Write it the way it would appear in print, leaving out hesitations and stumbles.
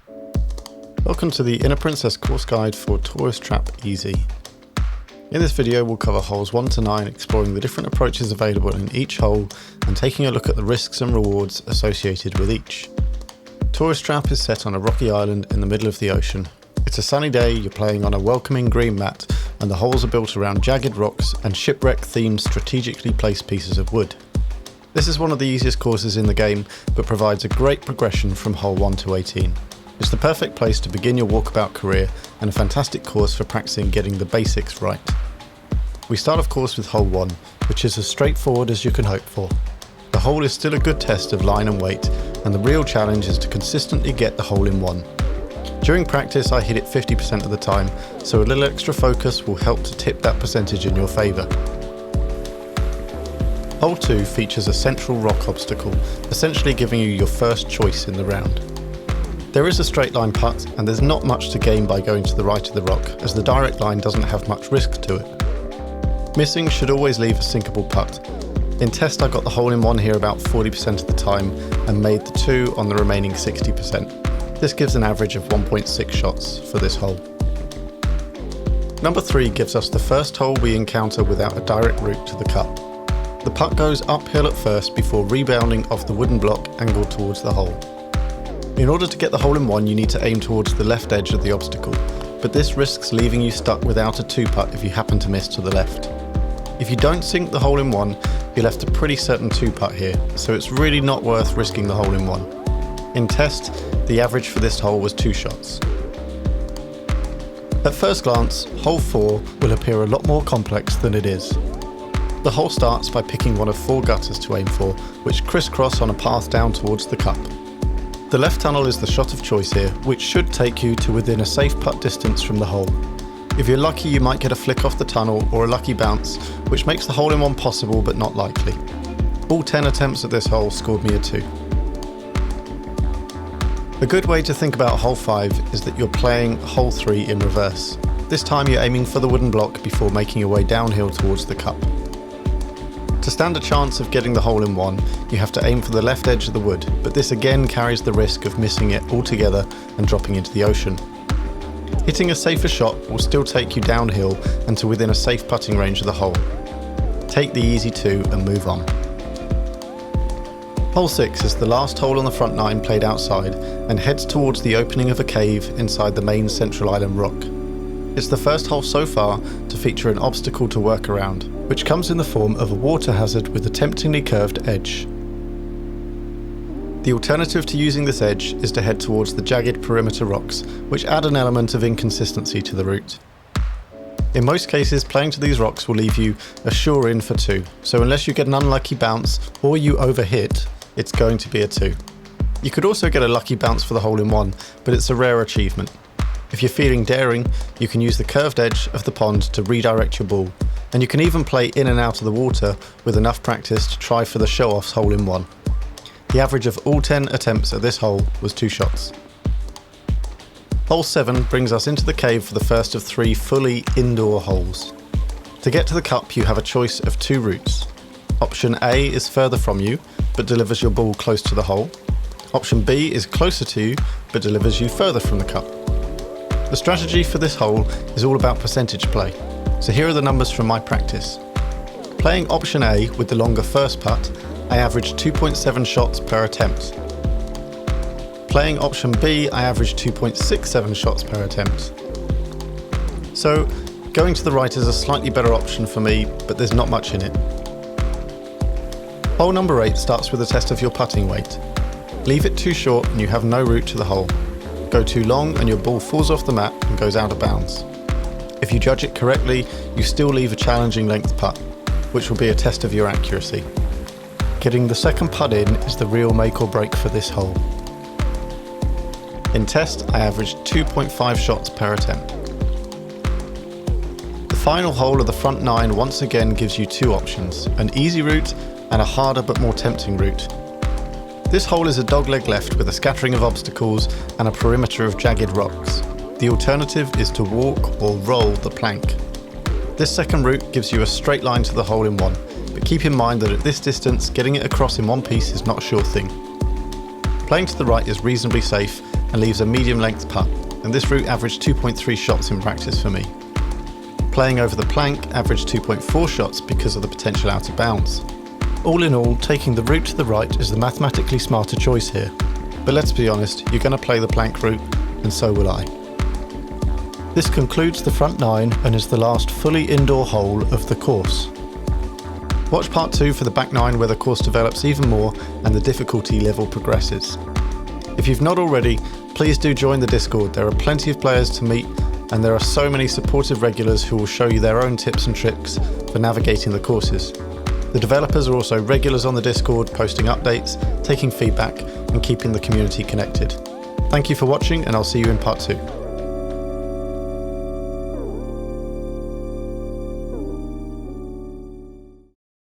Welcome to the InnerPrincess course guide for Tourist Trap Easy. In this video we'll cover holes 1 to 9, exploring the different approaches available in each hole and taking a look at the risks and rewards associated with each. Tourist Trap is set on a rocky island in the middle of the ocean. It's a sunny day, you're playing on a welcoming green mat, and the holes are built around jagged rocks and shipwreck-themed strategically placed pieces of wood. This is one of the easiest courses in the game, but provides a great progression from hole 1 to 18. It's the perfect place to begin your walkabout career and a fantastic course for practicing getting the basics right. We start of course with hole 1, which is as straightforward as you can hope for. The hole is still a good test of line and weight, and the real challenge is to consistently get the hole in 1. During practice I hit it 50% of the time, so a little extra focus will help to tip that percentage in your favour. Hole 2 features a central rock obstacle, essentially giving you your first choice in the round. There is a straight line putt, and there's not much to gain by going to the right of the rock, as the direct line doesn't have much risk to it. Missing should always leave a sinkable putt. In test I got the hole in 1 here about 40% of the time, and made the 2 on the remaining 60%. This gives an average of 1.6 shots for this hole. Number 3 gives us the first hole we encounter without a direct route to the cup. The putt goes uphill at first before rebounding off the wooden block angled towards the hole. In order to get the hole in 1 you need to aim towards the left edge of the obstacle, but this risks leaving you stuck without a 2 putt if you happen to miss to the left. If you don't sink the hole in 1, you're left a pretty certain 2 putt here, so it's really not worth risking the hole in 1. In test, the average for this hole was 2 shots. At first glance, hole 4 will appear a lot more complex than it is. The hole starts by picking one of 4 gutters to aim for, which crisscross on a path down towards the cup. The left tunnel is the shot of choice here, which should take you to within a safe putt distance from the hole. If you're lucky you might get a flick off the tunnel or a lucky bounce, which makes the hole in 1 possible but not likely. All 10 attempts at this hole scored me a 2. A good way to think about hole 5 is that you're playing hole 3 in reverse. This time you're aiming for the wooden block before making your way downhill towards the cup. To stand a chance of getting the hole in 1, you have to aim for the left edge of the wood, but this again carries the risk of missing it altogether and dropping into the ocean. Hitting a safer shot will still take you downhill and to within a safe putting range of the hole. Take the easy 2 and move on. Hole 6 is the last hole on the front 9 played outside and heads towards the opening of a cave inside the main central island rock. It's the first hole so far to feature an obstacle to work around, which comes in the form of a water hazard with a temptingly curved edge. The alternative to using this edge is to head towards the jagged perimeter rocks, which add an element of inconsistency to the route. In most cases, playing to these rocks will leave you a sure in for 2, so unless you get an unlucky bounce or you overhit, it's going to be a 2. You could also get a lucky bounce for the hole in 1, but it's a rare achievement. If you're feeling daring, you can use the curved edge of the pond to redirect your ball, and you can even play in and out of the water with enough practice to try for the show-off's hole in 1. The average of all 10 attempts at this hole was 2 shots. Hole 7 brings us into the cave for the first of 3 fully indoor holes. To get to the cup you have a choice of 2 routes. Option A is further from you, but delivers your ball close to the hole. Option B is closer to you, but delivers you further from the cup. The strategy for this hole is all about percentage play, so here are the numbers from my practice. Playing option A with the longer first putt, I averaged 2.7 shots per attempt. Playing option B, I averaged 2.67 shots per attempt. So, going to the right is a slightly better option for me, but there's not much in it. Hole number 8 starts with a test of your putting weight. Leave it too short and you have no route to the hole. Go too long and your ball falls off the mat and goes out of bounds. If you judge it correctly, you still leave a challenging length putt, which will be a test of your accuracy. Getting the second putt in is the real make or break for this hole. In test, I averaged 2.5 shots per attempt. The final hole of the front 9 once again gives you 2 options, an easy route and a harder but more tempting route. This hole is a dogleg left with a scattering of obstacles and a perimeter of jagged rocks. The alternative is to walk or roll the plank. This second route gives you a straight line to the hole in 1, but keep in mind that at this distance, getting it across in one piece is not a sure thing. Playing to the right is reasonably safe, and leaves a medium length putt, and this route averaged 2.3 shots in practice for me. Playing over the plank averaged 2.4 shots because of the potential out of bounds. All in all, taking the route to the right is the mathematically smarter choice here. But let's be honest, you're going to play the plank route, and so will I. This concludes the front 9 and is the last fully indoor hole of the course. Watch part 2 for the back 9 where the course develops even more and the difficulty level progresses. If you've not already, please do join the Discord. There are plenty of players to meet and there are so many supportive regulars who will show you their own tips and tricks for navigating the courses. The developers are also regulars on the Discord, posting updates, taking feedback and keeping the community connected. Thank you for watching and I'll see you in part 2.